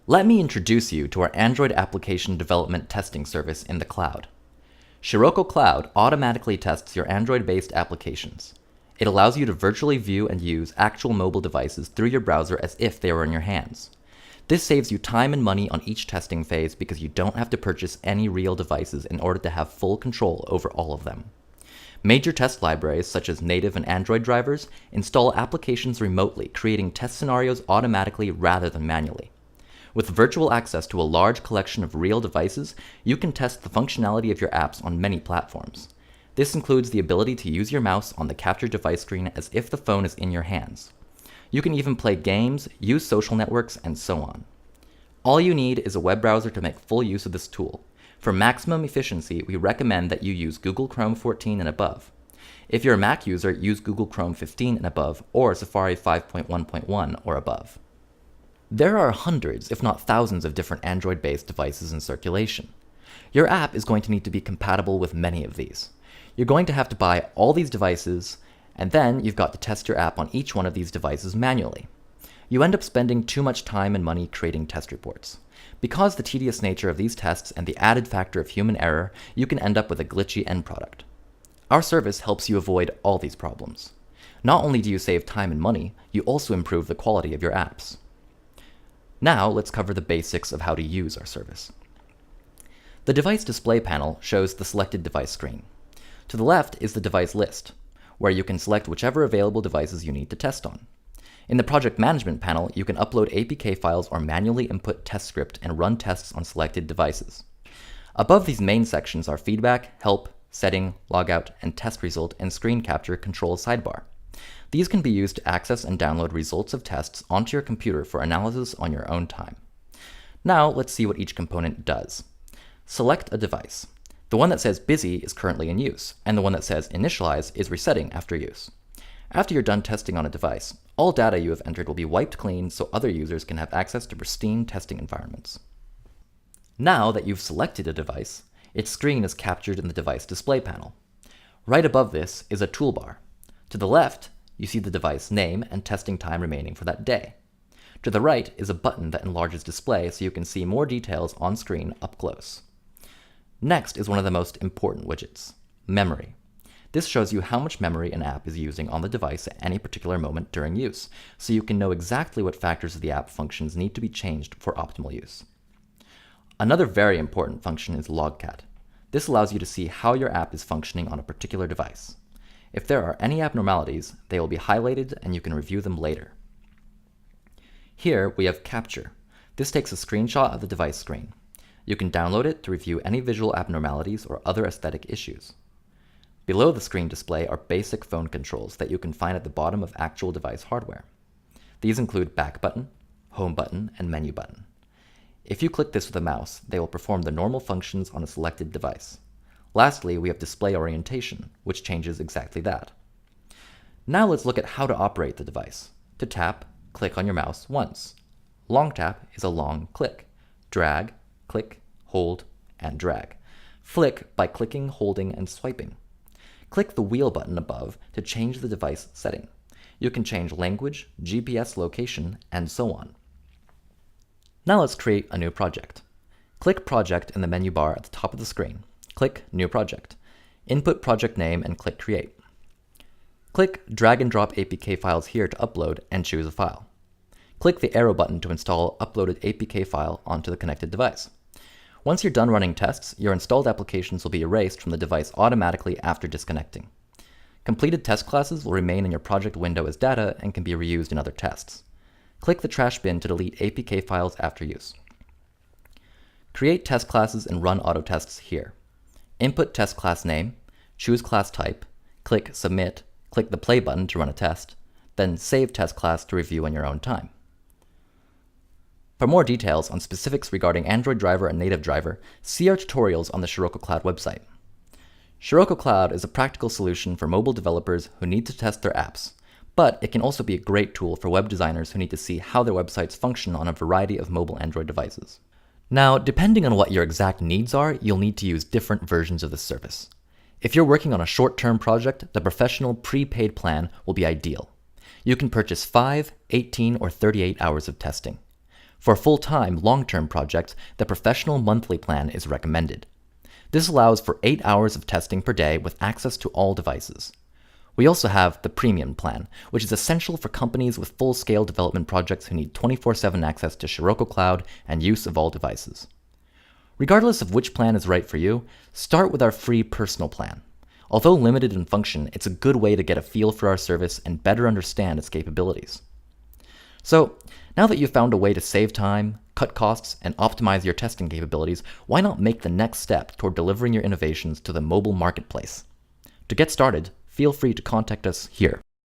Let me introduce you to our Android application development testing service in the cloud. Scirocco Cloud automatically tests your Android-based applications. It allows you to virtually view and use actual mobile devices through your browser as if they were in your hands. This saves you time and money on each testing phase because you don't have to purchase any real devices in order to have full control over all of them. Major test libraries, such as native and Android drivers, install applications remotely, creating test scenarios automatically rather than manually. With virtual access to a large collection of real devices, you can test the functionality of your apps on many platforms. This includes the ability to use your mouse on the captured device screen as if the phone is in your hands. You can even play games, use social networks, and so on. All you need is a web browser to make full use of this tool. For maximum efficiency, we recommend that you use Google Chrome 14 and above. If you're a Mac user, use Google Chrome 15 and above, or Safari 5.1.1 or above. There are hundreds, if not thousands, of different Android-based devices in circulation. Your app is going to need to be compatible with many of these. You're going to have to buy all these devices, and then you've got to test your app on each one of these devices manually. You end up spending too much time and money creating test reports. Because the tedious nature of these tests and the added factor of human error, you can end up with a glitchy end product. Our service helps you avoid all these problems. Not only do you save time and money, you also improve the quality of your apps. Now let's cover the basics of how to use our service. The device display panel shows the selected device screen. To the left is the device list, where you can select whichever available devices you need to test on. In the project management panel, you can upload APK files or manually input test script and run tests on selected devices. Above these main sections are feedback, help, setting, logout, and test result and screen capture control sidebar. These can be used to access and download results of tests onto your computer for analysis on your own time. Now let's see what each component does. Select a device. The one that says busy is currently in use, and the one that says initialize is resetting after use. After you're done testing on a device, all data you have entered will be wiped clean so other users can have access to pristine testing environments. Now that you've selected a device, its screen is captured in the device display panel. Right above this is a toolbar. To the left, you see the device name and testing time remaining for that day. To the right is a button that enlarges display so you can see more details on screen up close. Next is one of the most important widgets, memory. This shows you how much memory an app is using on the device at any particular moment during use, so you can know exactly what factors of the app functions need to be changed for optimal use. Another very important function is logcat. This allows you to see how your app is functioning on a particular device. If there are any abnormalities, they will be highlighted and you can review them later. Here we have capture. This takes a screenshot of the device screen. You can download it to review any visual abnormalities or other aesthetic issues. Below the screen display are basic phone controls that you can find at the bottom of actual device hardware. These include back button, home button, and menu button. If you click this with a mouse, they will perform the normal functions on a selected device. Lastly, we have display orientation, which changes exactly that. Now let's look at how to operate the device. To tap, click on your mouse once. Long tap is a long click. Drag, click, hold, and drag. Flick by clicking, holding, and swiping. Click the wheel button above to change the device setting. You can change language, GPS location, and so on. Now let's create a new project. Click Project in the menu bar at the top of the screen. Click New Project. Input project name and click Create. Click Drag and Drop APK files here to upload and choose a file. Click the arrow button to install uploaded APK file onto the connected device. Once you're done running tests, your installed applications will be erased from the device automatically after disconnecting. Completed test classes will remain in your project window as data and can be reused in other tests. Click the trash bin to delete APK files after use. Create test classes and run auto tests here. Input test class name, choose class type, click Submit, click the play button to run a test, then save test class to review on your own time. For more details on specifics regarding Android driver and native driver, see our tutorials on the Scirocco Cloud website. Scirocco Cloud is a practical solution for mobile developers who need to test their apps, but it can also be a great tool for web designers who need to see how their websites function on a variety of mobile Android devices. Now, depending on what your exact needs are, you'll need to use different versions of the service. If you're working on a short-term project, the professional prepaid plan will be ideal. You can purchase 5, 18, or 38 hours of testing. For full-time, long-term projects, the professional monthly plan is recommended. This allows for 8 hours of testing per day with access to all devices. We also have the premium plan, which is essential for companies with full-scale development projects who need 24/7 access to Scirocco Cloud and use of all devices. Regardless of which plan is right for you, start with our free personal plan. Although limited in function, it's a good way to get a feel for our service and better understand its capabilities. So, now that you've found a way to save time, cut costs, and optimize your testing capabilities, why not make the next step toward delivering your innovations to the mobile marketplace? To get started, feel free to contact us here.